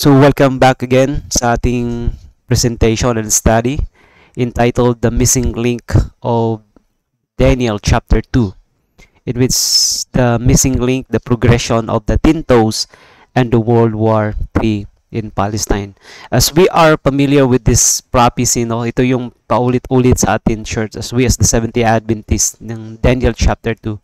So welcome back again sa ating presentation and study entitled The Missing Link of Daniel chapter 2, in which the missing link, the progression of the Tin Toes and the World War III in Palestine. As we are familiar with this prophecy, no, ito yung paulit-ulit sa atin church as we as the Seventh-day Adventists ng Daniel chapter 2.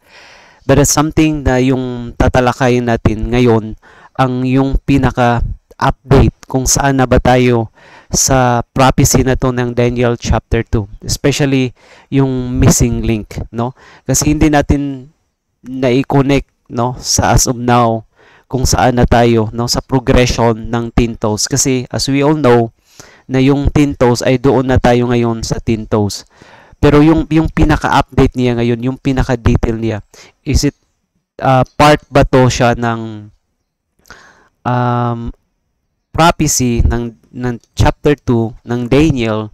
But it's something na yung tatalakayin natin ngayon ang yung pinaka-update kung saan na ba tayo sa prophecy na to ng Daniel chapter 2. Especially yung missing link, no? Kasi hindi natin na-connect, no, sa as of now kung saan na tayo, no, sa progression ng Tin Toes. Kasi as we all know, na yung Tin Toes ay doon na tayo ngayon sa Tin Toes. Pero yung pinaka-update niya ngayon, yung pinaka-detail niya, is it part ba to siya ng prophecy ng chapter 2 ng Daniel,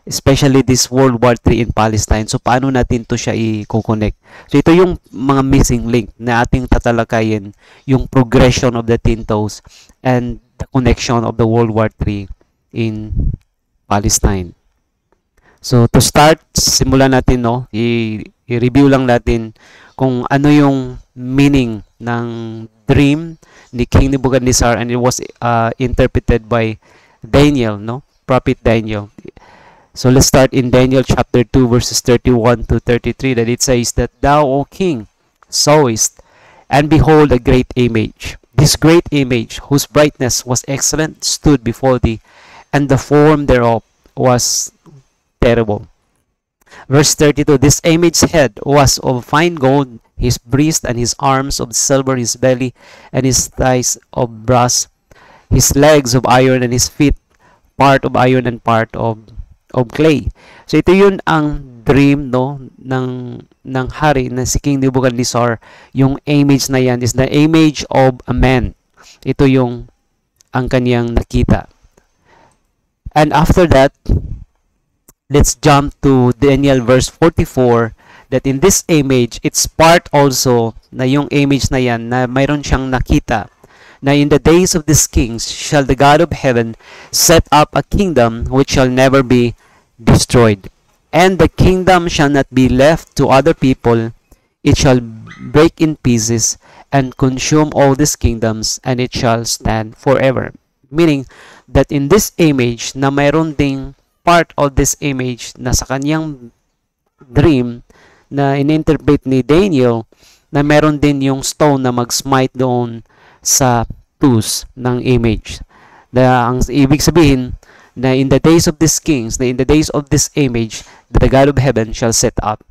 especially this World War III in Palestine. So paano natin to siya i-connect? So ito yung mga missing link na ating tatalakayin, yung progression of the Tin Toes and the connection of the World War III in Palestine. So to start, simulan natin, no, i-review lang natin kung ano yung meaning ng dream ni King Nebuchadnezzar, and it was interpreted by Daniel, no, prophet Daniel. So let's start in Daniel chapter 2 verses 31 to 33, that it says that thou, O king, sawest, and behold a great image. This great image, whose brightness was excellent, stood before thee, and the form thereof was terrible. Verse 32, this image's head was of fine gold, his breast and his arms of silver, his belly and his thighs of brass, his legs of iron, and his feet part of iron and part of clay. So ito yun ang dream, no, ng hari na si King Nebuchadnezzar. Yung image na yan is the image of a man. Ito yung ang kaniyang nakita. And after that, let's jump to Daniel verse 44, that in this image, it's part also na yung image na yan na mayroon siyang nakita na in the days of these kings shall the God of heaven set up a kingdom which shall never be destroyed. And the kingdom shall not be left to other people. It shall break in pieces and consume all these kingdoms, and it shall stand forever. Meaning that in this image na mayroon ding part of this image na sa kanyang dream na ininterpret ni Daniel, na meron din yung stone na mag-smite doon sa toes ng image. Na ang ibig sabihin na in the days of these kings, na in the days of this image, the God of heaven shall set up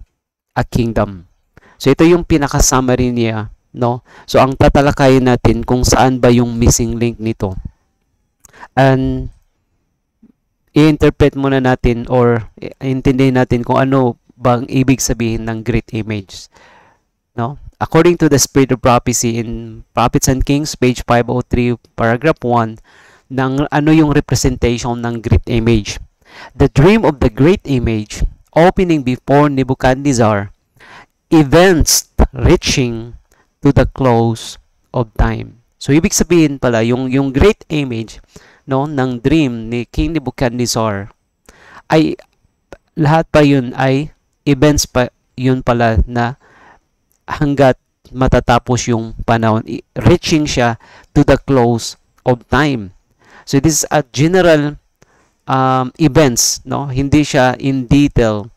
a kingdom. So ito yung pinaka-summary niya, no? So ang tatalakayin natin kung saan ba yung missing link nito. And i-interpret muna natin or intindihin natin kung ano bang ibig sabihin ng great image, no? According to the Spirit of Prophecy in Prophets and Kings, page 503, paragraph 1, ng ano yung representation ng great image. The dream of the great image opening before Nebuchadnezzar, events reaching to the close of time. So ibig sabihin pala yung great image, no, ng dream ni King Nebuchadnezzar ay lahat pa yun ay events pa yun pala na hanggat matatapos yung panahon, reaching siya to the close of time. So this is a general events, no, hindi siya in detail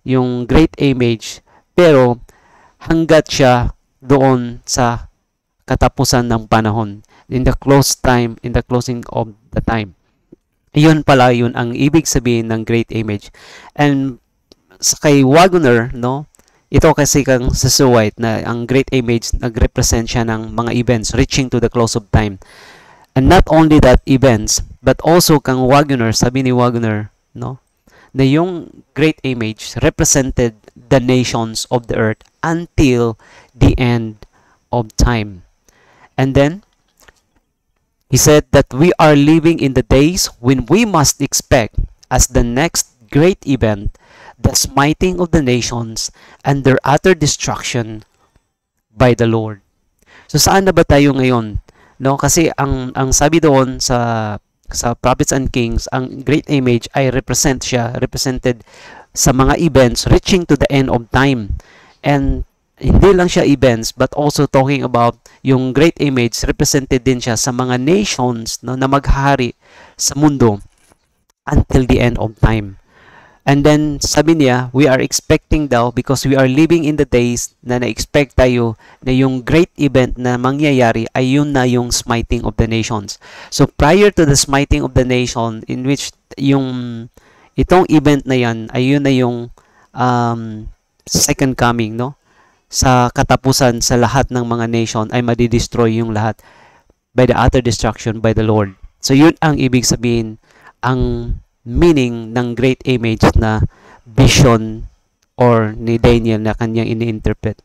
yung great image, pero hanggat siya doon sa katapusan ng panahon, in the close time, in the closing of the time. Yun pala yun ang ibig sabihin ng great image. And sa kay Wagner, no, ito kasi kang sasuwait na ang great image nagrepresent siya ng mga events reaching to the close of time. And not only that events, but also kang Wagner, sabi ni Wagner, no, na yung great image represented the nations of the earth until the end of time. And then he said that we are living in the days when we must expect as the next great event the smiting of the nations and their utter destruction by the Lord. So saan na ba tayo ngayon no? Kasi ang sabi doon sa Prophets and Kings, ang great image ay represented sa mga events reaching to the end of time. And hindi lang siya events, but also talking about yung great image, represented din siya sa mga nations, no, na maghari sa mundo until the end of time. And then, sabi niya, we are expecting daw, because we are living in the days na na-expect tayo na yung great event na mangyayari ay yun na yung smiting of the nations. So, prior to the smiting of the nation, in which itong event na yan, ay yun na yung second coming, no? Sa katapusan sa lahat ng mga nation ay madidestroy yung lahat by the utter destruction by the Lord. So, yun ang ibig sabihin, ang meaning ng great image na vision or ni Daniel na kanyang ini-interpret.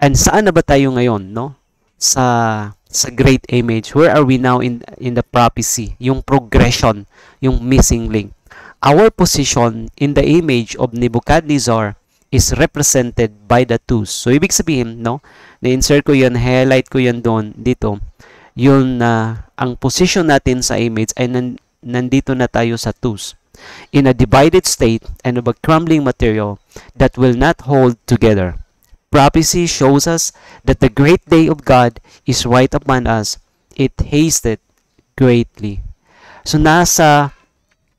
And saan na ba tayo ngayon, no? Sa great image. Where are we now in the prophecy? Yung progression, yung missing link. Our position in the image of Nebuchadnezzar is represented by the twos. So ibig sabihin, no? Na-insert ko 'yan, highlight ko 'yan doon dito. Yun na ang position natin sa image ay nandito na tayo sa twos, in a divided state and of a crumbling material that will not hold together. Prophecy shows us that the great day of God is right upon us. It hasted greatly. So nasa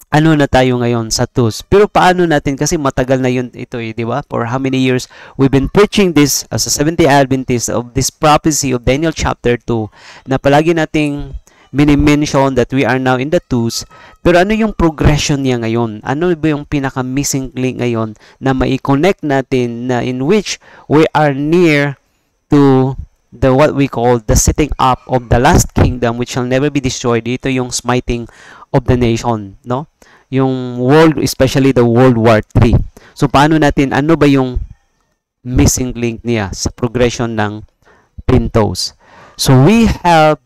ano na tayo ngayon sa twos. Pero paano natin, kasi matagal na yun ito di ba? For how many years we've been preaching this as a Seventh-day Adventist of this prophecy of Daniel chapter 2 na palagi nating mini-mention that we are now in the twos. Pero ano yung progression niya ngayon? Ano ba yung pinaka-missing link ngayon na mai-connect natin na in which we are near to the what we call the setting up of the last kingdom which shall never be destroyed. Ito yung smiting of the nation, no? Yung world, especially the World War III. So, paano natin, ano ba yung missing link niya sa progression ng pintos? So, we have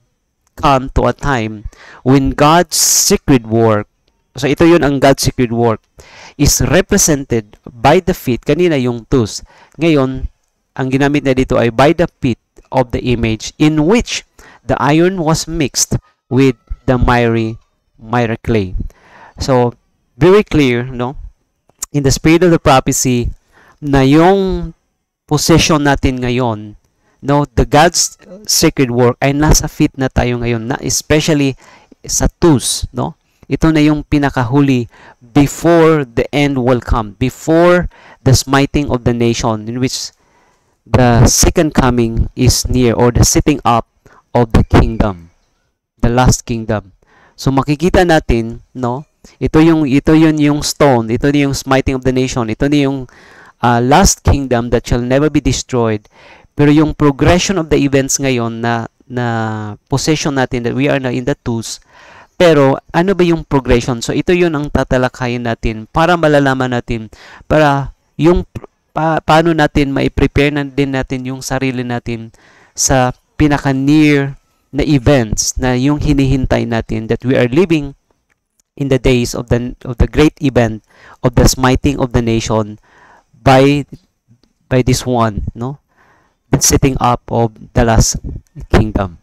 come to a time when God's secret work, so ito yun ang God's secret work, is represented by the feet. Kanina yung twos. Ngayon, ang ginamit na dito ay by the feet of the image in which the iron was mixed with the miry clay. So, very clear, no? In the spirit of the prophecy, na yung possession natin ngayon, no? The God's sacred work ay nasa feet na tayo ngayon, na especially sa twos, no? Ito na yung pinakahuli before the end will come, before the smiting of the nation, in which the second coming is near, or the setting up of the kingdom, the last kingdom. So makikita natin, no? Ito yun yung stone, ito yung smiting of the nation, ito na yung last kingdom that shall never be destroyed. Pero yung progression of the events ngayon na possession natin, that we are na in the twos. Pero ano ba yung progression? So ito yun ang tatalakayin natin para malalaman natin, para yung paano natin mai-prepare na din natin yung sarili natin sa pinaka-near na events na yung hinihintay natin, that we are living in the days of the great event of the smiting of the nation by this one, no? The setting up of the last kingdom.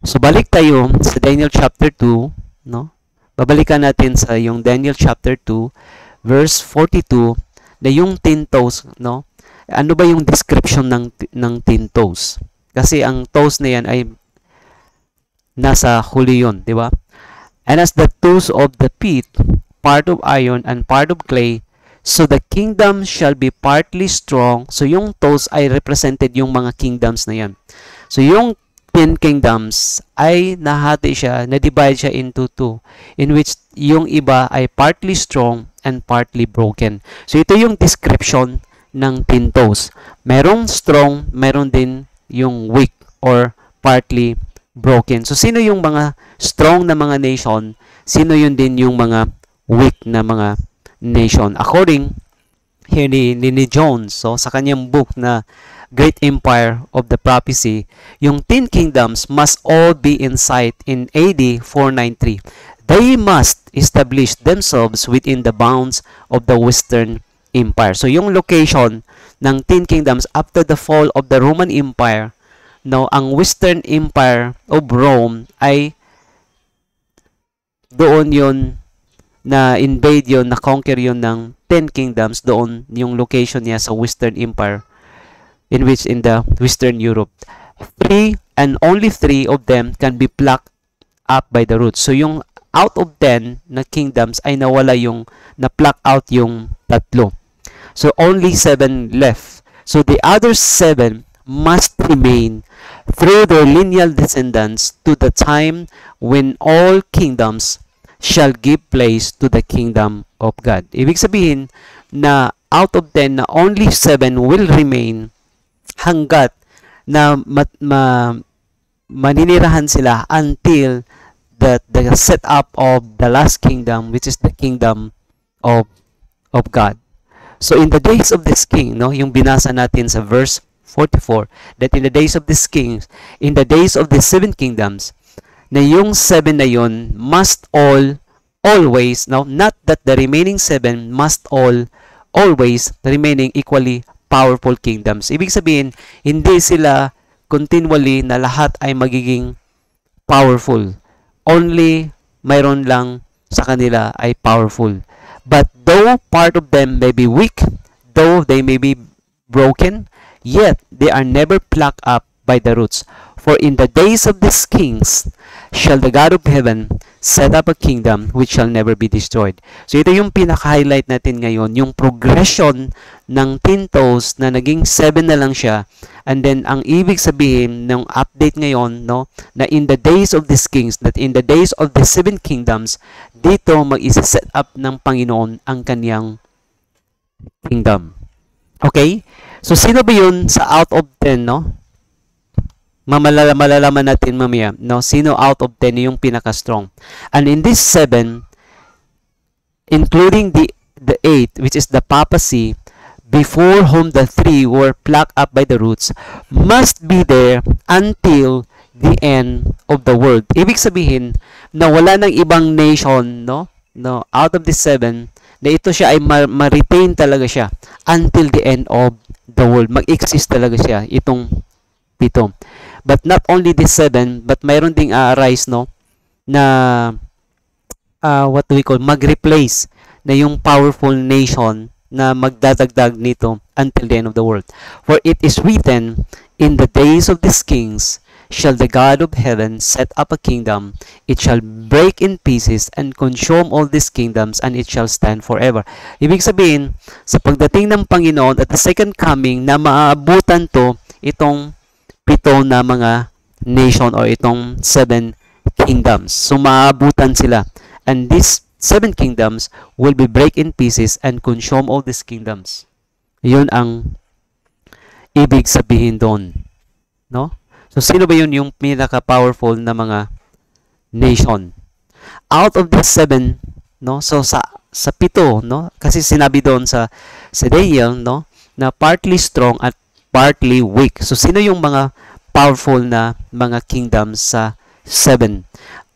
So balik tayo sa Daniel chapter 2, no? Babalikan natin sa yung Daniel chapter 2 verse 42 na yung 10 toes, no? Ano ba yung description ng 10 toes? Kasi ang toes na yan ay nasa huli yun, di ba? And as the toes of the feet, part of iron and part of clay, so the kingdom shall be partly strong. So yung toes ay represented yung mga kingdoms na yan. So yung 10 kingdoms ay nahati siya, na-divide siya into 2, in which yung iba ay partly strong and partly broken. So ito yung description ng 10 toes. Merong strong, meron din yung weak or partly broken. So, sino yung mga strong na mga nation? Sino yun din yung mga weak na mga nation? According here ni Jones, so sa kanyang book na Great Empire of the Prophecy, yung 10 kingdoms must all be in sight in AD 493. They must establish themselves within the bounds of the Western Empire. So, yung location ng 10 kingdoms after the fall of the Roman Empire, no, ang Western Empire of Rome ay doon yon na invade yon, na conquer yon ng 10 kingdoms. Doon yung location niya sa Western Empire, in which in the Western Europe. 3 and only 3 of them can be plucked up by the roots. So yung out of 10 na kingdoms ay nawala, yung na-pluck out yung tatlo. So only 7 left. So the other 7 must remain through their lineal descendants to the time when all kingdoms shall give place to the kingdom of God. Ibig sabihin na out of 10 na only 7 will remain hanggat na maninirahan sila until the setup of the last kingdom, which is the kingdom of God. So in the days of this king, no, yung binasa natin sa verse 44, that in the days of this kings, in the days of the 7 kingdoms, na yung 7 na yun must always, no, not that the remaining 7 must always remaining equally powerful kingdoms. Ibig sabihin, hindi sila continually na lahat ay magiging powerful. Only mayroon lang sa kanila ay powerful. But though part of them may be weak, though they may be broken, yet they are never plucked up by the roots. For in the days of these kings shall the God of heaven set up a kingdom which shall never be destroyed. So ito yung pinaka-highlight natin ngayon, yung progression ng 10 toes na naging 7 na lang siya. And then ang ibig sabihin ng update ngayon, no, na in the days of these kings, that in the days of the 7 kingdoms, dito mag-set up ng Panginoon ang kanyang kingdom. Okay? So sino ba yun sa out of 10, no? Malalaman natin mamaya, no, sino out of 10 yung pinaka-strong. And in this 7, including the 8, which is the papacy, before whom the 3 were plucked up by the roots, must be there until the end of the world. Ibig sabihin na wala ng ibang nation, no, out of the 7, na ito siya ay ma-retain talaga siya until the end of the world. Mag-exist talaga siya, itong 7. But not only this 7, but mayroon ding arise, no, na what do we call, mag-replace na yung powerful nation na magdadagdag nito until the end of the world. For it is written, in the days of these kings shall the God of heaven set up a kingdom, it shall break in pieces and consume all these kingdoms, and it shall stand forever. Ibig sabihin, sa pagdating ng Panginoon at the second coming, na maabutan to, itong 7 na mga nation or itong 7 kingdoms. So maabutan sila. And these 7 kingdoms will be break in pieces and consume all these kingdoms. Yun ang ibig sabihin doon. No? So sino ba yun yung pinaka-powerful na mga nation? Out of the 7, no? So sa 7, no? Kasi sinabi doon sa Daniel, no, na partly strong at partly weak. So, sino yung mga powerful na mga kingdoms sa 7?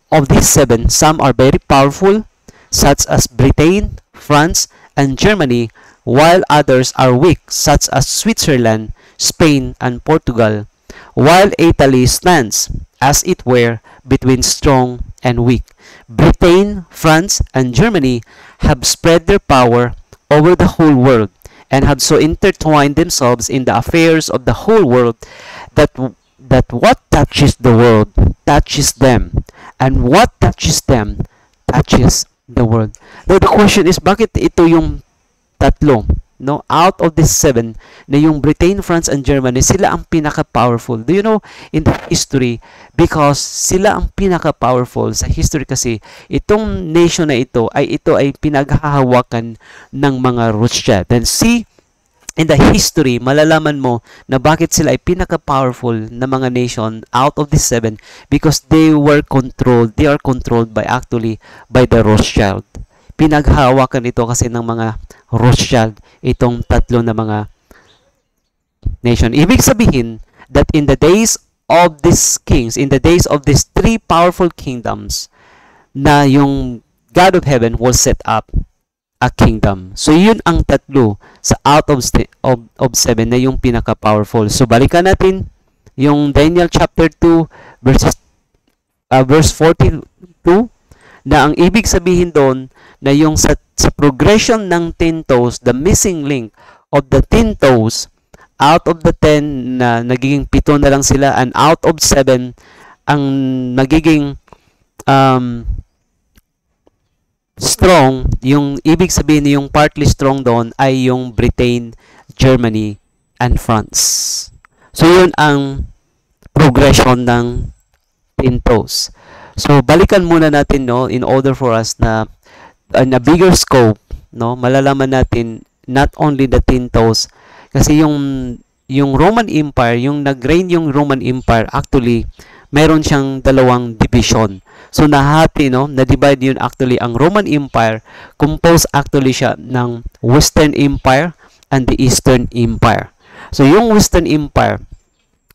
Of these 7, some are very powerful, such as Britain, France, and Germany, while others are weak, such as Switzerland, Spain, and Portugal, while Italy stands, as it were, between strong and weak. Britain, France, and Germany have spread their power over the whole world, and have so intertwined themselves in the affairs of the whole world that what touches the world touches them, and what touches them touches the world. Now the question is, bakit ito yung tatlo, no, out of these 7, na yung Britain, France, and Germany, sila ang pinaka-powerful? Do you know, in the history, because sila ang pinaka-powerful sa history, kasi itong nation na ito ay pinaghahawakan ng mga Rothschild. Then see, in the history, malalaman mo na bakit sila ay pinaka-powerful na mga nation out of the 7, because they are controlled by the Rothschild. Pinaghahawakan ito kasi ng mga Rothschild, itong tatlo na mga nation. Ibig sabihin that in the days of these kings, in the days of these 3 powerful kingdoms, na yung God of heaven will set up a kingdom. So yun ang tatlo sa out of 7 na yung pinaka-powerful. So balikan natin Yung Daniel chapter 2 verse 42, na ang ibig sabihin doon na yung sa progression ng 10 toes, the missing link of the 10 toes, out of the 10 na nagiging 7 na lang sila, and out of 7 ang nagiging strong, yung ibig sabihin yung partly strong doon ay yung Britain, Germany, and France. So yun ang progression ng 10 toes. So balikan muna natin, no, in order for us na in a bigger scope, no, malalaman natin not only the 10 toes, kasi yung Roman Empire, yung nag-reign yung Roman Empire, actually meron siyang dalawang division. So nahati, no, na-divide yun actually ang Roman Empire, composed actually siya ng Western Empire and the Eastern Empire. So yung Western Empire,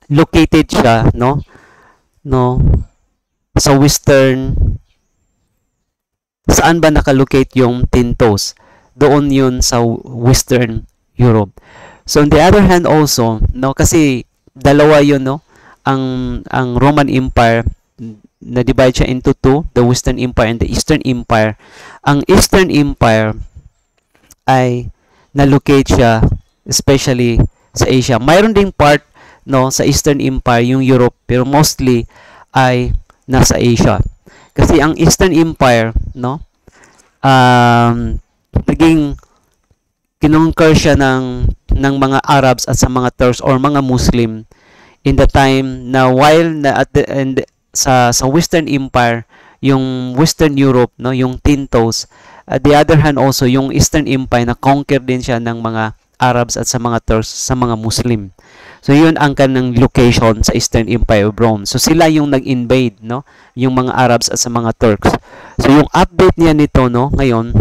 located siya, no, sa western, saan ba nakalocate yung 10 toes? Doon yun sa Western Europe. So on the other hand also, no, kasi dalawa yun, no, ang Roman Empire, na-divide siya into two, the Western Empire and the Eastern Empire. Ang Eastern Empire ay na-locate siya especially sa Asia. Mayroon ding part, no, sa Eastern Empire, yung Europe, pero mostly ay nasa Asia. Kasi ang Eastern Empire, no, naging kinonquer siya ng mga Arabs at sa mga Turks or mga Muslim in the time na while na at the end sa Western Empire, yung Western Europe, no, yung 10 toes. At the other hand also, yung Eastern Empire na conquer din siya ng mga Arabs at sa mga Turks, sa mga Muslim. So yun ang kanang location sa Eastern Empire of Rome. So sila yung nag-invade, no, yung mga Arabs at sa mga Turks. So yung update niya nito, no, ngayon,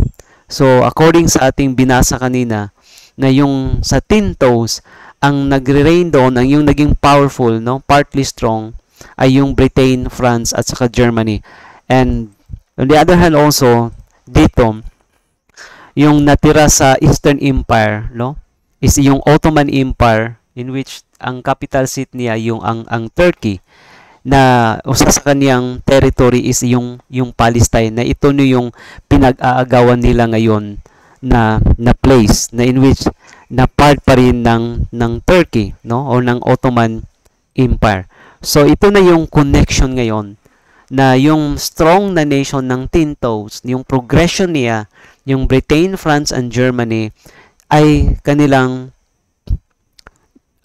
so according sa ating binasa kanina, na yung sa 10 toes, ang nagre-reign doon, ang yung naging powerful, no, partly strong, ay yung Britain, France, at saka Germany. And on the other hand also, dito, yung natira sa Eastern Empire, no, is yung Ottoman Empire, in which ang capital seat niya yung ang Turkey, na usa sa kaniyang territory is yung Palestine, na ito no yung pinag-aagawan nila ngayon na place, na in which na part pa rin ng Turkey, no, o ng Ottoman Empire. So ito na yung connection ngayon, na yung strong na nation ng 10 toes, yung progression niya, yung Britain, France, and Germany, ay kanilang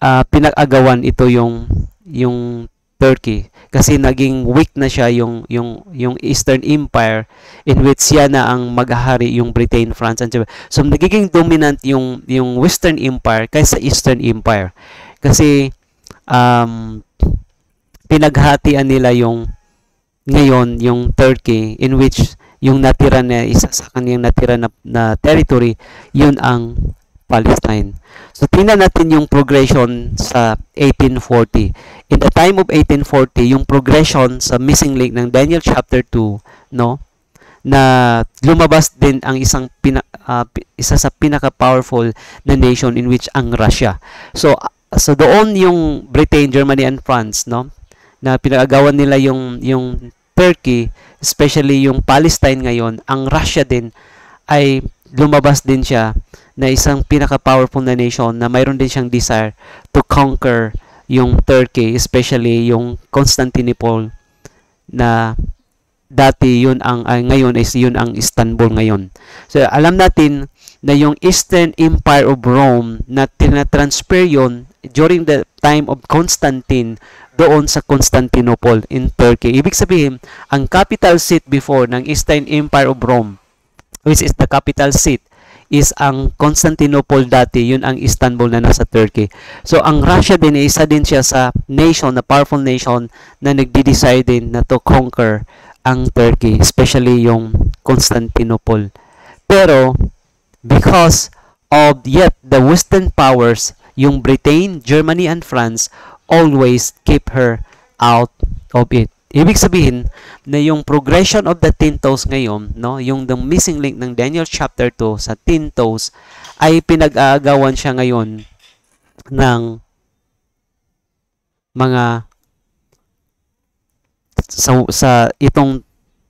pinag-agawan ito yung Turkey, kasi naging weak na siya yung Eastern Empire, in which siya na ang maghahari, yung Britain, France, and Germany. So nagiging dominant yung Western Empire kaysa Eastern Empire, kasi pinaghatian nila ngayon yung Turkey, in which yung natira na isa sa kanyang natira na territory, yun ang Palestine. So tingnan natin yung progression sa 1840. In the time of 1840, yung progression sa missing link ng Daniel chapter 2, no, na lumabas din ang isa sa pinaka-powerful na nation, in which ang Russia. So doon yung Britain, Germany, and France, no, na pinag-agawan nila yung Turkey, especially yung Palestine ngayon. Ang Russia din ay lumabas din siya na isang pinaka-powerful na nation, na mayroon din siyang desire to conquer yung Turkey, especially yung Constantinople, na dati yun ngayon is yun ang Istanbul ngayon. So alam natin na yung Eastern Empire of Rome, na tinatransfer yun during the time of Constantine doon sa Constantinople in Turkey. Ibig sabihin, ang capital seat before ng Eastern Empire of Rome, which is the capital seat, is ang Constantinople dati, yun ang Istanbul na nasa Turkey. So ang Russia din, isa din siya sa nation, na powerful nation, na nagde-decide din na to conquer ang Turkey, especially yung Constantinople. Pero because of yet the Western powers, yung Britain, Germany, and France always keep her out of it. Ibig sabihin na yung progression of the 10 toes ngayon, no, yung the missing link ng Daniel chapter 2 sa 10 toes, ay pinag-aagawan siya ngayon ng mga sa itong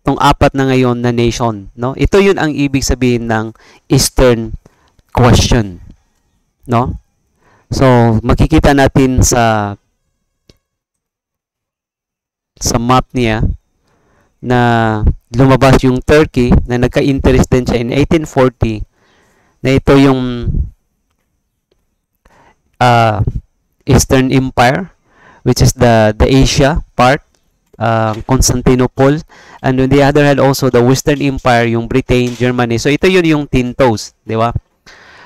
apat na ngayon na nation, no? Ito 'yun ang ibig sabihin ng Eastern question, no? So, makikita natin sa map niya na lumabas yung Turkey na nagka-interest din siya in 1840, na ito yung Eastern Empire, which is the Asia part, Constantinople, and on the other hand also the Western Empire, yung Britain, Germany. So ito yun yung Tin Toes, di ba?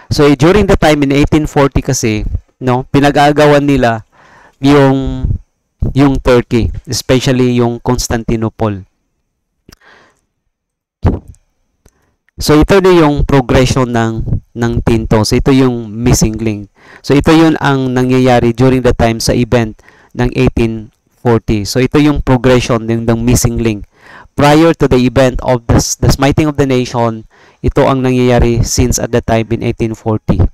So during the time in 1840 kasi, no, pinag-aagawan nila yung Turkey, especially yung Constantinople. So ito na yung progression ng Tin Toes. Ito yung missing link. So ito yun ang nangyayari during the time sa event ng 1840. So ito yung progression ng missing link. Prior to the event of the smiting of the nation, ito ang nangyayari since at the time in 1840.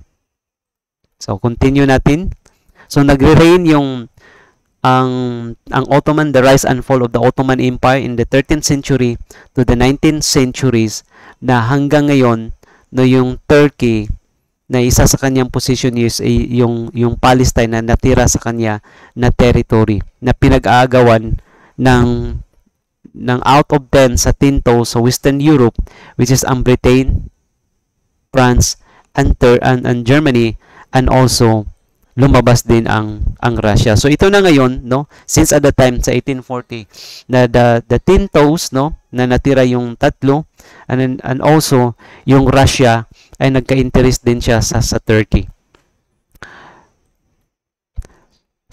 So continue natin. So nagre-reign yung ang Ottoman, the rise and fall of the Ottoman Empire in the 13th century to the 19th centuries, na hanggang ngayon no, yung Turkey na isa sa kanyang position is yung Palestine na natira sa kanya na territory na pinag-aagawan ng out of 10 sa Tin Toes sa Western Europe, which is ang Britain, France, and Germany, and also lumabas din ang Russia. So ito na ngayon, no, since at the time sa 1840 na the Tin Toes, no, na natira yung tatlo, and also yung Russia ay nagka-interest din siya sa Turkey.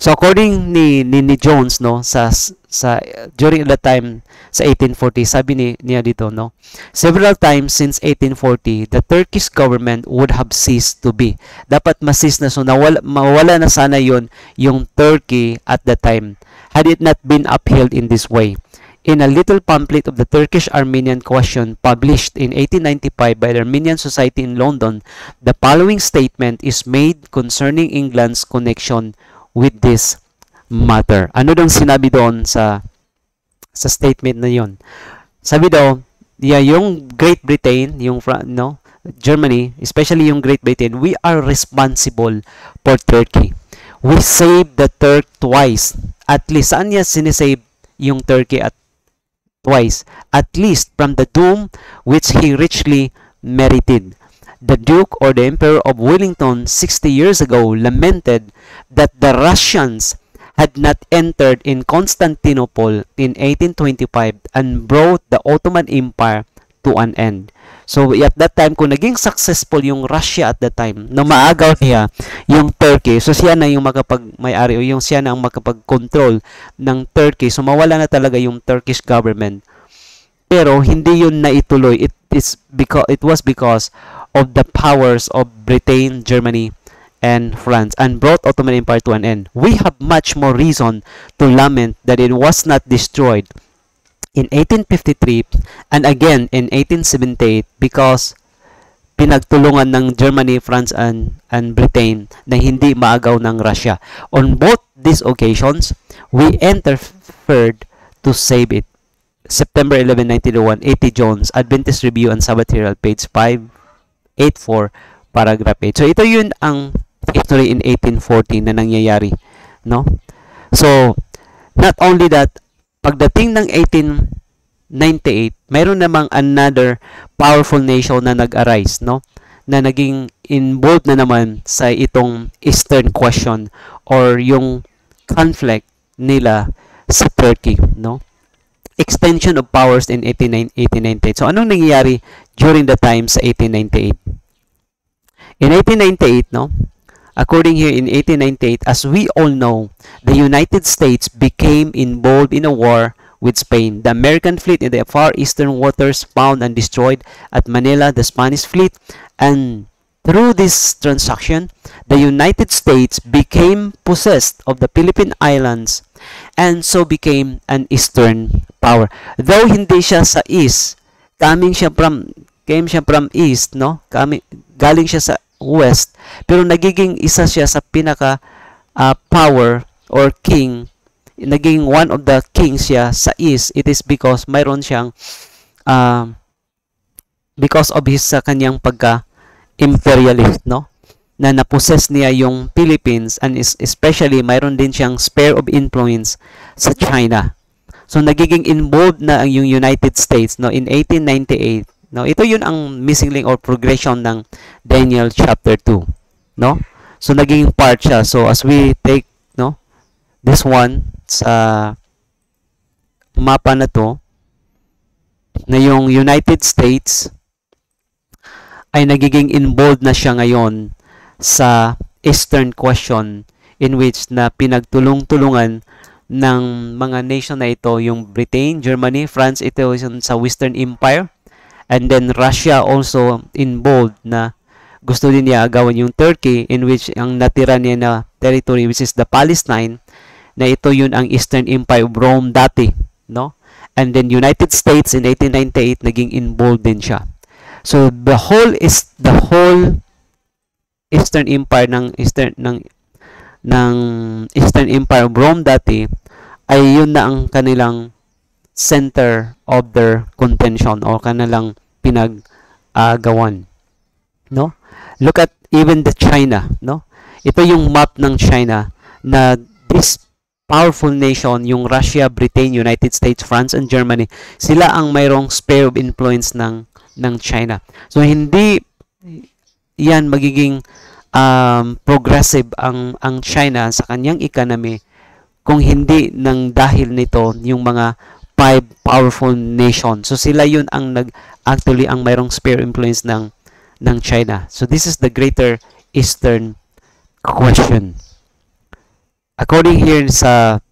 So according ni Jones, no, sa during the time sa 1840, sabi niya dito, no, several times since 1840 the Turkish government would have ceased to be. Dapat ma-cease na, so mawala na sana yung Turkey at the time had it not been upheld in this way. In a little pamphlet of the Turkish-Armenian question published in 1895 by the Armenian Society in London, the following statement is made concerning England's connection with this matter. Ano daw sinabi doon sa statement na yon? Sabi daw, yung Great Britain, yung Germany, especially yung Great Britain, we are responsible for Turkey. We saved the Turk twice. At least, saan niya sinisave yung Turkey at twice? At least from the doom which he richly merited. The Duke or the Emperor of Wellington 60 years ago lamented that the Russians had not entered in Constantinople in 1825 and brought the Ottoman Empire to an end. So at that time, kung naging successful yung Russia at that time, na maagaw niya yung Turkey, so siya na yung makapag-may-ari o yung siya na ang makapag-control ng Turkey, so mawala na talaga yung Turkish government. Pero hindi yun naituloy. It was because of the powers of Britain, Germany, and France, and brought Ottoman Empire to an end. We have much more reason to lament that it was not destroyed in 1853 and again in 1878 because pinagtulungan ng Germany, France, and Britain na hindi maagaw ng Russia. On both these occasions, we interfered to save it. September 11, 1901, A.T. Jones, Adventist Review and Sabbath Herald, page 584, paragraph 8. So ito yun ang history in 1840 na nangyayari, no? So not only that, pagdating ng 1898, mayroon namang another powerful nation na nag-arise, no? Na naging involved na naman sa itong Eastern question or yung conflict nila sa Turkey, no? Extension of powers in 1898. So anong nangyayari during the time sa 1898? In 1898, no? According here in 1898, as we all know, the United States became involved in a war with Spain. The American fleet in the far eastern waters found and destroyed at Manila the Spanish fleet, and through this transaction, the United States became possessed of the Philippine Islands and so became an eastern power. Though hindi siya sa east, came siya from east, no? Galing siya sa west, pero nagiging isa siya sa pinaka power or king, naging one of the kings siya sa East, it is because mayroon siyang um, because of his sa kanyang pagka-imperialist, no? Na napossess niya yung Philippines, and especially mayroon din siyang sphere of influence sa China. So nagiging involved na ang yung United States, no, in 1898. No, ito yun ang missing link or progression ng Daniel chapter 2, no? So naging part siya. So as we take, no, this one sa mapa na to, na yung United States ay nagiging involved na siya ngayon sa Eastern question, in which na pinagtulong-tulungan ng mga nation na ito, yung Britain, Germany, France, ito yung sa Western Empire, and then Russia also involved, na gusto din niya agawan yung Turkey, in which ang natira niya na territory, which is the Palestine, na ito yun ang Eastern Empire of Rome dati, no? And then United States in 1898 naging involved din siya. So the whole Eastern Empire ng Eastern Empire of Rome dati ay yun na ang kanilang center of their contention o kanilang pinag-agawan, no? Look at even the China, no? Ito yung map ng China, na this powerful nation, yung Russia, Britain, United States, France, and Germany, sila ang mayroong sphere of influence ng China. So hindi yan magiging progressive ang China sa kanyang economy kung hindi nang dahil nito yung mga five powerful nations. So sila yun ang actually ang mayroong sphere influence ng China. So this is the greater Eastern question. According here sa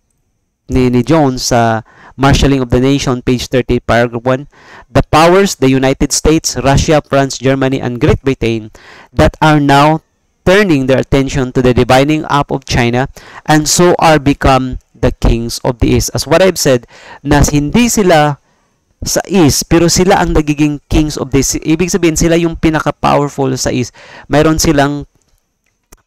ni Jones sa Marshalling of the Nation, page 30, paragraph 1, the powers, the United States, Russia, France, Germany, and Great Britain, that are now turning their attention to the dividing up of China, and so are become the kings of the East. As what I've said, na hindi sila sa East, pero sila ang nagiging kings of the East. Ibig sabihin, sila yung pinaka-powerful sa East. Mayroon silang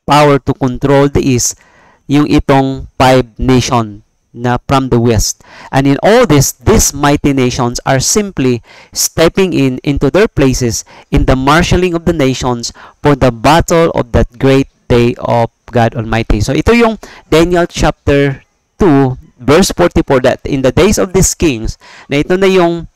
power to control the East, yung itong five nation na from the West. And in all this, these mighty nations are simply stepping into their places in the marshalling of the nations for the battle of that great day of God Almighty. So ito yung Daniel chapter 2 verse 44, that in the days of these kings, na ito na yung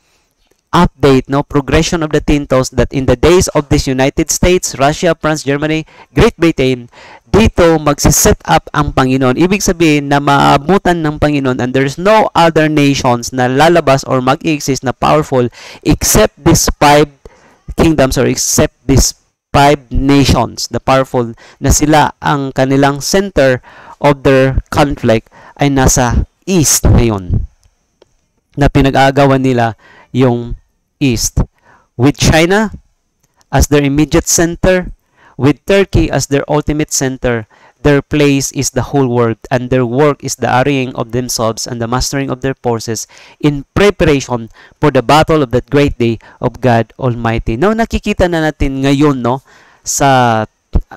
update, no, progression of the tintos, that in the days of this United States, Russia, France, Germany, Great Britain, dito magsiset up ang Panginoon. Ibig sabihin na maabutan ng Panginoon, and there's no other nations na lalabas or mag-exist na powerful except these five kingdoms, or except these five nations, the powerful, na sila ang kanilang center of their conflict ay nasa East ngayon, na pinag-aagawan nila yung East, with China as their immediate center, with Turkey as their ultimate center. Their place is the whole world, and their work is the arraying of themselves and the mastering of their forces in preparation for the battle of that great day of God Almighty. Now nakikita na natin ngayon, no, sa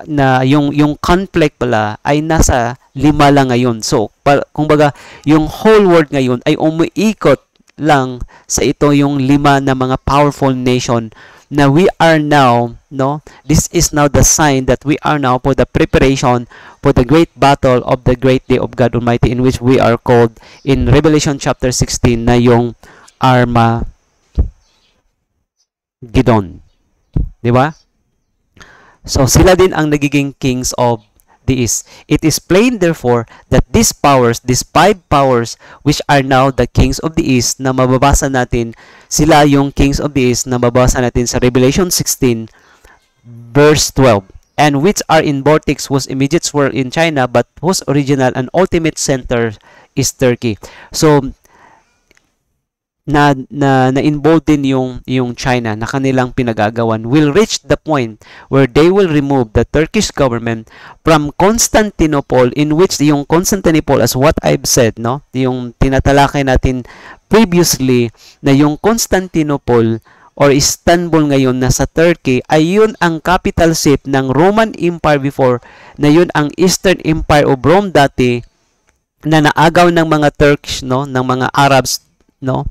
na yung conflict pala ay nasa 5 lang ngayon. So kumbaga yung whole world ngayon ay umiikot lang sa ito yung 5 na mga powerful nation na we are now, no, this is now the sign that we are now for the preparation for the great battle of the great day of God Almighty, in which we are called in Revelation chapter 16 na yung Armageddon. Di ba? So sila din ang nagiging kings of the East. It is plain therefore that these powers, these five powers which are now the kings of the East, na mababasa natin, sila yung kings of the East na mababasa natin sa Revelation 16 verse 12, and which are in vortex whose immediates were in China, but whose original and ultimate center is Turkey. So na-involved din yung China na kanilang pinagagawan, will reach the point where they will remove the Turkish government from Constantinople, in which yung Constantinople, as what I've said, no, yung tinatalakay natin previously, na yung Constantinople or Istanbul ngayon na sa Turkey ay yun ang capital seat ng Roman Empire before, na yun ang Eastern Empire of Rome dati, na naagaw ng mga Turks, no, ng mga Arabs, no,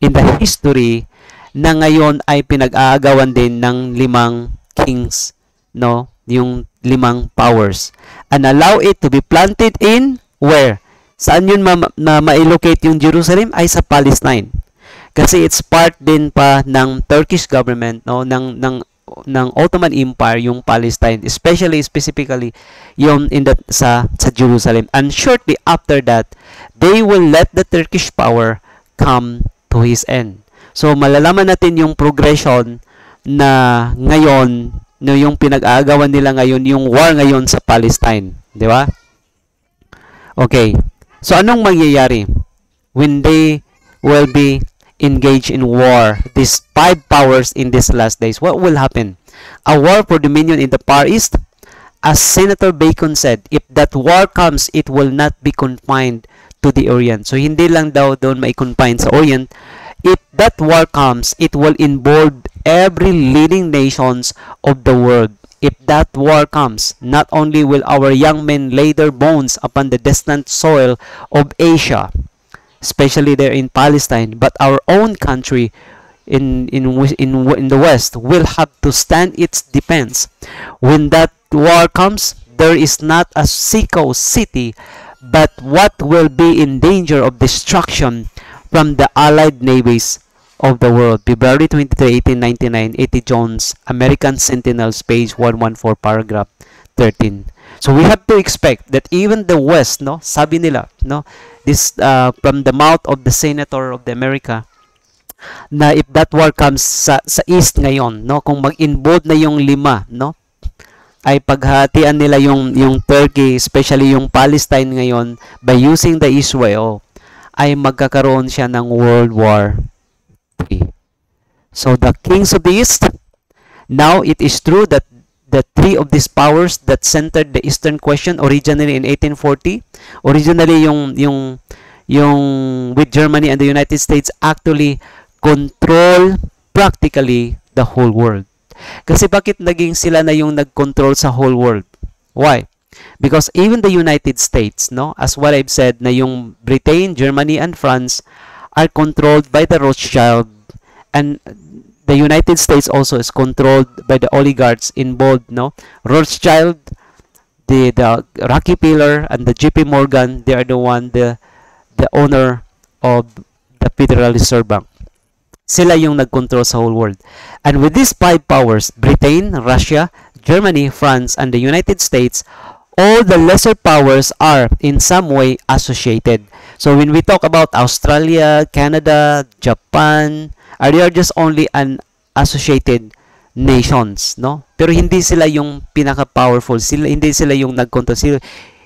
in the history, na ngayon ay pinag-aagawan din ng 5 kings, no, yung 5 powers, and allow it to be planted in where? Saan yun na ma-locate yung Jerusalem? Ay sa Palestine. Kasi it's part din pa ng Turkish government, no, ng Ottoman Empire, yung Palestine, specifically yung sa Jerusalem. And shortly after that, they will let the Turkish power come to his end. So malalaman natin yung progression na ngayon, no, yung pinag-aagawan nila ngayon, yung war ngayon sa Palestine, di ba? Okay. So anong mangyayari when they will be engaged in war, these 5 powers in these last days? What will happen? A war for dominion in the Far East? As Senator Bacon said, if that war comes, it will not be confined to the Orient. So hindi lang daw doon may confine sa Orient. If that war comes, it will involve every leading nations of the world. If that war comes, not only will our young men lay their bones upon the distant soil of Asia, especially there in Palestine, but our own country in the West will have to stand its defense. When that war comes, there is not a seacoast city, but what will be in danger of destruction from the allied navies of the world. February 23, 1899, A.T. Jones, American Sentinels, page 114, paragraph 13. So we have to expect that even the West, no, sabi nila, no, this from the mouth of the Senator of the America, na if that war comes sa East ngayon, no, kung mag-involve na yung 5, no, ay paghatian nila yung Turkey, especially yung Palestine ngayon, by using the Israel, ay magkakaroon siya ng World War III. So the kings of the East, now it is true that the 3 of these powers that centered the Eastern question originally in 1840, originally yung with Germany and the United States, actually control practically the whole world. Kasi bakit naging sila na yung nag-control sa whole world? Why? Because even the United States, no, as what I've said, na yung Britain, Germany, and France are controlled by the Rothschild, and the United States also is controlled by the oligarchs involved, no? Rothschild, the Rockefeller, and the JP Morgan, they are the owner of the Federal Reserve Bank. Sila yung nag-control sa whole world. And with these 5 powers, Britain, Russia, Germany, France, and the United States, all the lesser powers are in some way associated. So when we talk about Australia, Canada, Japan, they are just only an associated nations, no? Pero hindi sila yung pinaka-powerful. Hindi sila yung nag-control.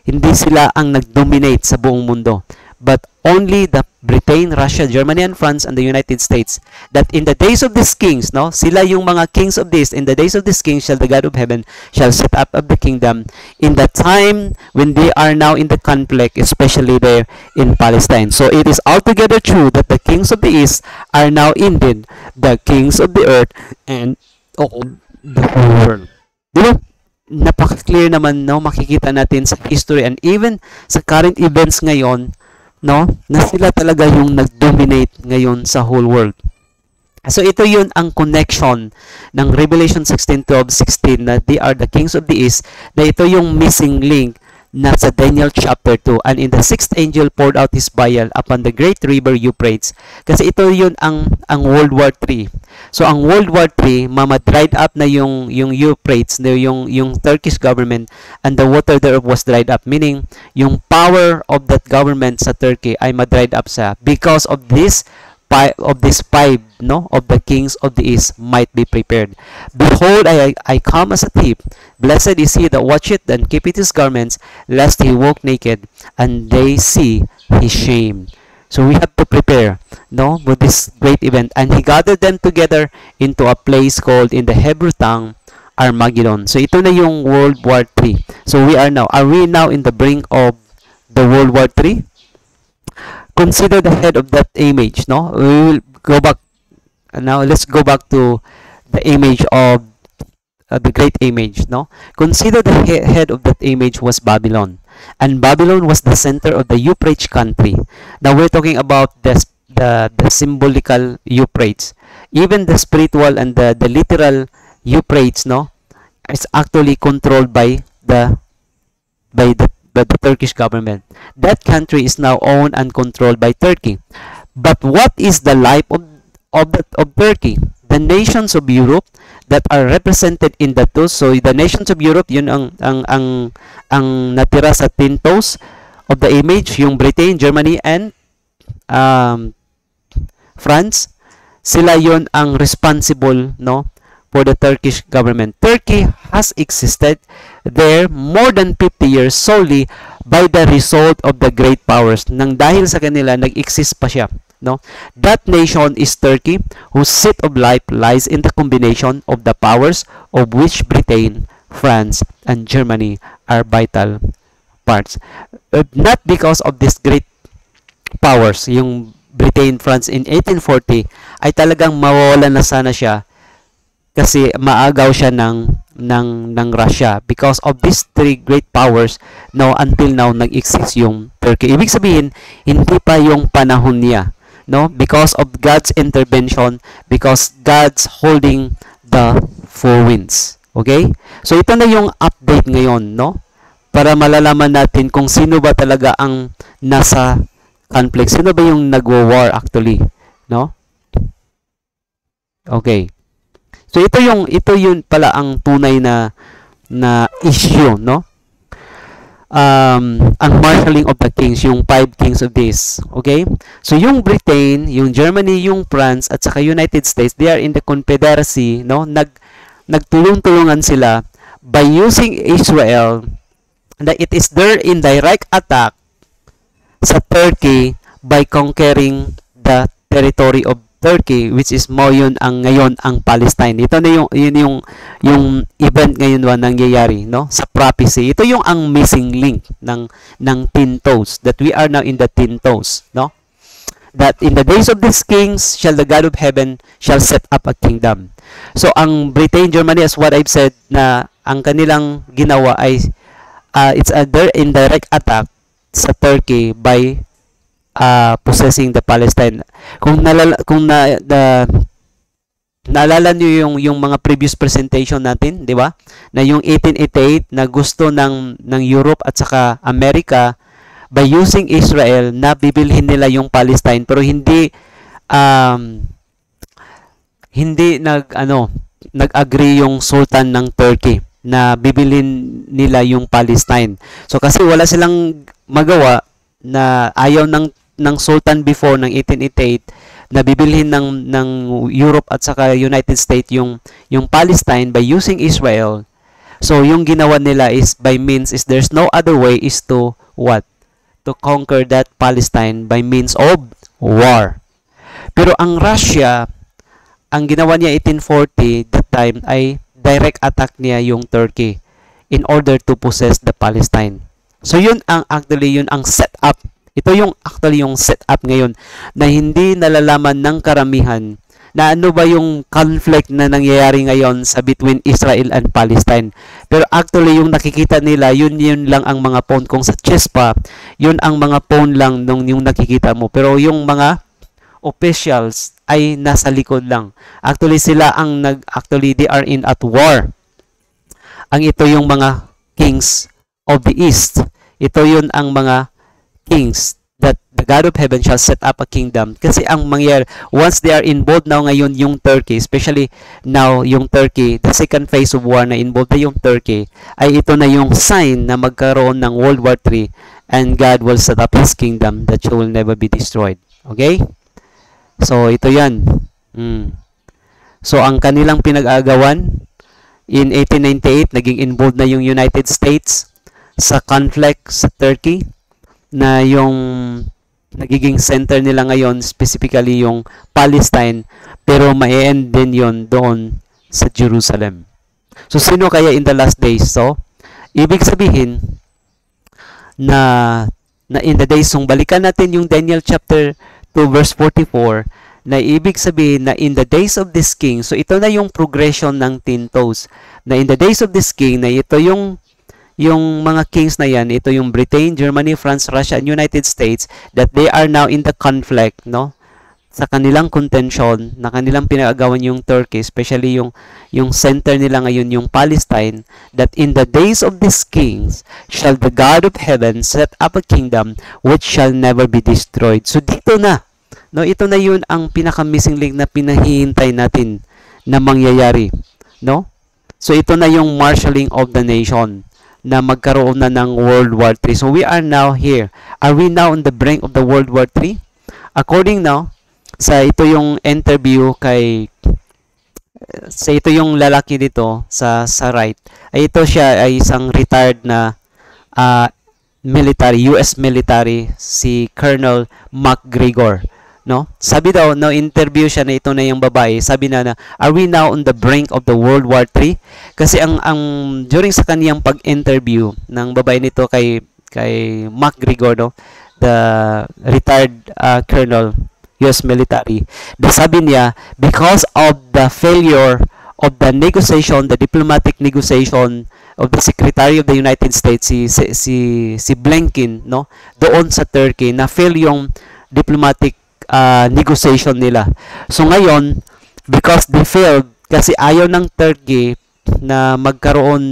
Hindi sila ang nag-dominate sa buong mundo. But only the Britain, Russia, Germany, and France, and the United States, that in the days of these kings, no, sila yung mga kings of this, in the days of these kings shall the God of heaven shall set up of the kingdom in the time when they are now in the conflict, especially there in Palestine. So it is altogether true that the kings of the east are now indeed the kings of the earth and of the whole world. Diba? Napaka-clear naman, no, makikita natin sa history and even sa current events ngayon, no, na sila talaga yung nag-dominate ngayon sa whole world. So ito yun ang connection ng Revelation 16:12-16 na they are the kings of the east, na ito yung missing link na sa Daniel chapter 2. And in the 6th angel poured out his vial upon the great river Euphrates. Kasi ito yun ang World War III. So ang World War III, dried up na yung Euphrates, yung Turkish government, and the water thereof was dried up. Meaning, yung power of that government sa Turkey ay ma-dried up sa because of this five, no, of the kings of the east might be prepared. Behold, I come as a thief. Blessed is he that watcheth and keepeth his garments, lest he walk naked, and they see his shame. So we have to prepare, no, for this great event. And he gathered them together into a place called in the Hebrew tongue Armageddon. So ito na yung World War III. So are we now in the brink of the World War III? Consider the head of that image, no? We will go back. Now let's go back to the image of the great image, no? Consider the head of that image was Babylon. And Babylon was the center of the Euphrates country. Now we're talking about the symbolical Euphrates. Even the spiritual and the literal Euphrates, no, is actually controlled by the Turkish government. That country is now owned and controlled by Turkey. But what is the life of Turkey? The nations of Europe that are represented in the toes. So the nations of Europe, yun ang natira sa 10 toes of the image, yung Britain, Germany, and France. Sila yun ang responsible, no, for the Turkish government. Turkey has existed there more than 50 years solely by the result of the great powers. Nang dahil sa kanila, nag-exist pa siya. No? That nation is Turkey, whose seat of life lies in the combination of the powers of which Britain, France, and Germany are vital parts. Not because of these great powers, yung Britain, France in 1840, ay talagang mawawalan na sana siya kasi maagaw siya ng Russia. Because of these three great powers, no, until now, nag-exist yung Turkey. Ibig sabihin, hindi pa yung panahon niya. No, because of God's intervention, because God's holding the four winds. Okay? So ito na yung update ngayon, no? Para malalaman natin kung sino ba talaga ang nasa conflict. Sino ba yung nagwo-war actually, no? Okay. So ito yun pala ang tunay na issue, no? Ang marshalling of the kings, yung 5 kings of this. Okay? So yung Britain, yung Germany, yung France at saka United States, they are in the confederacy, no? Nagtulong-tulungan sila by using Israel, that it is their indirect attack sa Turkey by conquering the territory of Turkey, which is mo yun ang ngayon ang Palestine. Ito na yung event ngayon na nangyayari, no, sa prophecy. Ito yung ang missing link ng 10 toes, that we are now in the 10 toes, no, that in the days of these kings shall the God of heaven shall set up a kingdom. So ang Britain, Germany, as what I've said, na ang kanilang ginawa ay it's a their indirect attack sa Turkey by possessing the Palestine. Kung naalala niyo yung mga previous presentation natin, di ba? Na yung 1888 na gusto ng Europe at saka America by using Israel na bibilhin nila yung Palestine, pero hindi nag-agree yung Sultan ng Turkey na bibilhin nila yung Palestine. So kasi wala silang magawa, na ayaw ng Sultan before ng 1888 na bibilhin ng Europe at saka United States yung Palestine by using Israel. So yung ginawa nila is by means is there's no other way is to what? To conquer that Palestine by means of war. Pero ang Russia, ang ginawa niya 1840 that time ay direct attack niya yung Turkey in order to possess the Palestine. So yun ang setup. Ito yung actually yung setup ngayon na hindi nalalaman ng karamihan na ano ba yung conflict na nangyayari ngayon sa between Israel and Palestine. Pero actually yung nakikita nila, yun lang ang mga pawn. Kung sa chess pa, yun ang mga pawn lang nung yung nakikita mo. Pero yung mga officials ay nasa likod lang. Actually sila ang actually they are in at war. Ang ito yung mga kings of the east. Ito yun ang mga kings that the God of heaven shall set up a kingdom. Kasi ang mangyayari, once they are involved now ngayon yung Turkey, especially now yung Turkey, the second phase of war na involved na yung Turkey, ay ito na yung sign na magkaroon ng World War III and God will set up His kingdom that will never be destroyed. Okay? So, ito yan. So, ang kanilang pinag-aagawan, in 1898, naging involved na yung United States sa conflict sa Turkey, na yung nagiging center nila ngayon, specifically yung Palestine, pero ma-end din yon doon sa Jerusalem. So, sino kaya in the last days? So, ibig sabihin na in the days, balikan natin yung Daniel chapter 2 verse 44, na ibig sabihin na in the days of this king, so ito na yung progression ng 10 toes, na in the days of this king, na ito yung mga kings na yan, ito yung Britain, Germany, France, Russia, and United States, that they are now in the conflict, no? Sa kanilang contention, na kanilang pinag-agawan yung Turkey, especially yung center nila ngayon, yung Palestine, that in the days of these kings, shall the God of heaven set up a kingdom which shall never be destroyed. So dito na, no, ito na yun ang pinaka-missing link na pinahihintay natin na mangyayari, no? So ito na yung marshalling of the nation, na magkaroon na ng World War III. So we are now here. Are we now on the brink of the World War III? According now, ito yung interview ito yung lalaki dito sa right. Ito siya ay isang retired na military, US military, si Colonel McGregor, no? Sabi daw, no, interview siya na ito na yung babae. Sabi na, are we now on the brink of the World War III? Kasi ang during sa kaniyang pag-interview ng babae nito kay McGregor, no, the retired colonel, US military, sabi niya, because of the failure of the negotiation, the diplomatic negotiation of the Secretary of the United States, si Blinken, no, doon sa Turkey, na fail yung diplomatic negotiation nila. So ngayon, because they failed, kasi ayaw ng Turkey na magkaroon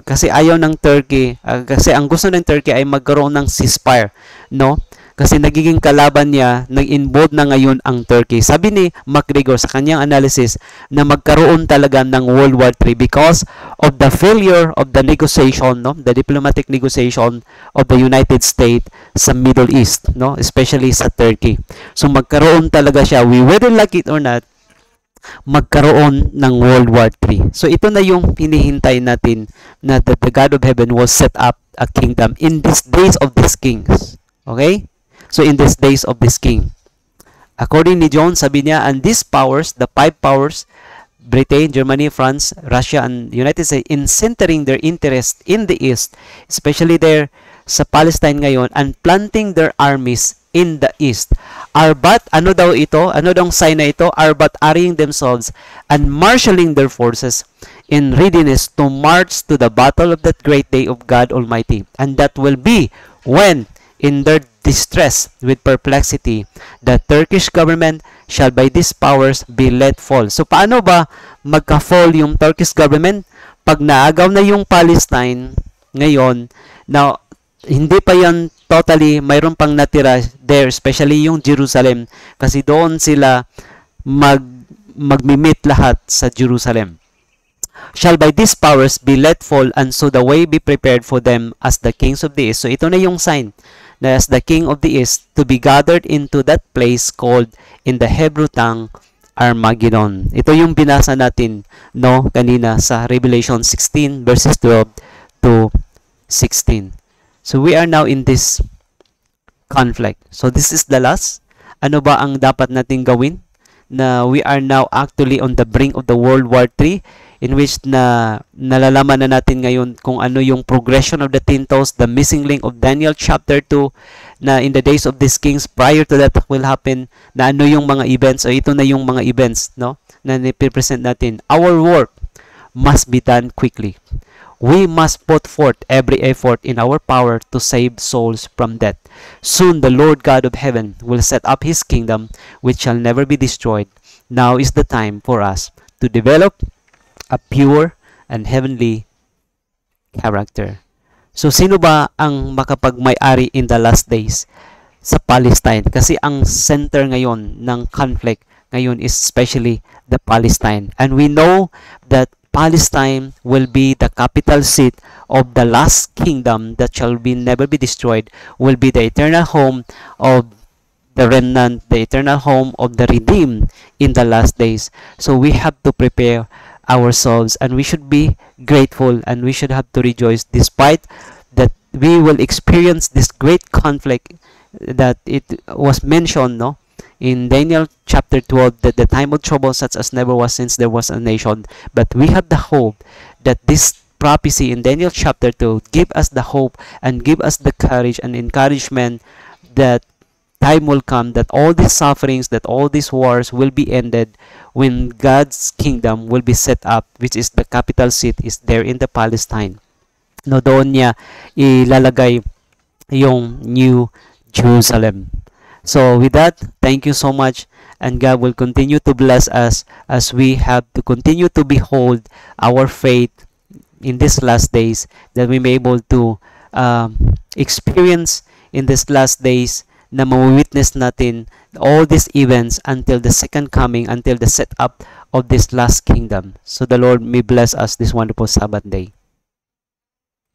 kasi ayaw ng Turkey, kasi ang gusto ng Turkey ay magkaroon ng ceasefire, no? Kasi nagiging kalaban niya, nag-involve na ngayon ang Turkey. Sabi ni McGregor sa kanyang analysis na magkaroon talaga ng World War III because of the failure of the negotiation, no, the diplomatic negotiation of the United States sa Middle East, no, especially sa Turkey. So magkaroon talaga siya, we whether like it or not, magkaroon ng World War III. So ito na yung hinihintay natin, na the God of heaven will set up a kingdom in these days of these kings. Okay? So in these days of this king. According ni John, sabi niya, and these powers, the 5 powers, Britain, Germany, France, Russia, and United States, in centering their interest in the East, especially there sa Palestine ngayon, and planting their armies in the East, are but, ano daw ito? Ano daw sign na ito? Are but arraying themselves and marshalling their forces in readiness to march to the battle of that great day of God Almighty. And that will be when, in their distress with perplexity, the Turkish government shall by these powers be let fall. So paano ba magka-fall yung Turkish government? Pag naagaw na yung Palestine ngayon, now hindi pa yan totally, mayroon pang natira there, especially yung Jerusalem, kasi doon sila magmi-meet lahat sa Jerusalem. Shall by these powers be let fall, and so the way be prepared for them as the kings of the east. So ito na yung sign, na as the king of the east, to be gathered into that place called in the Hebrew tongue Armageddon. Ito yung binasa natin, no, kanina sa Revelation 16 verses 12 to 16. So we are now in this conflict. So this is the last. Ano ba ang dapat nating gawin? Na we are now actually on the brink of the World War III, in which na nalalaman na natin ngayon kung ano yung progression of the 10 toes, the missing link of Daniel chapter 2, na in the days of these kings, prior to that will happen, na ano yung mga events, o ito na yung mga events, no, na nipresent natin. Our work must be done quickly. We must put forth every effort in our power to save souls from death. Soon the Lord God of heaven will set up his kingdom, which shall never be destroyed. Now is the time for us to develop a pure and heavenly character. So sino ba ang makapagmay-ari in the last days sa Palestine? Kasi ang center ngayon ng conflict ngayon is especially the Palestine. And we know that Palestine will be the capital seat of the last kingdom that shall be never be destroyed, will be the eternal home of the remnant, the eternal home of the redeemed in the last days. So we have to prepare ourselves, and we should be grateful, and we should have to rejoice despite that we will experience this great conflict that it was mentioned, no, in Daniel chapter 12, that the time of trouble such as never was since there was a nation. But we have the hope that this prophecy in Daniel chapter 2 give us the hope and give us the courage and encouragement that time will come that all these sufferings, that all these wars will be ended when God's kingdom will be set up, which is the capital seat is there in the Palestine. No, doon niya ilalagay yung New Jerusalem. So with that, thank you so much, and God will continue to bless us as we have to continue to behold our faith in these last days, that we may be able to experience in these last days na mawitness natin all these events until the second coming, until the setup of this last kingdom. So the Lord may bless us this wonderful Sabbath day.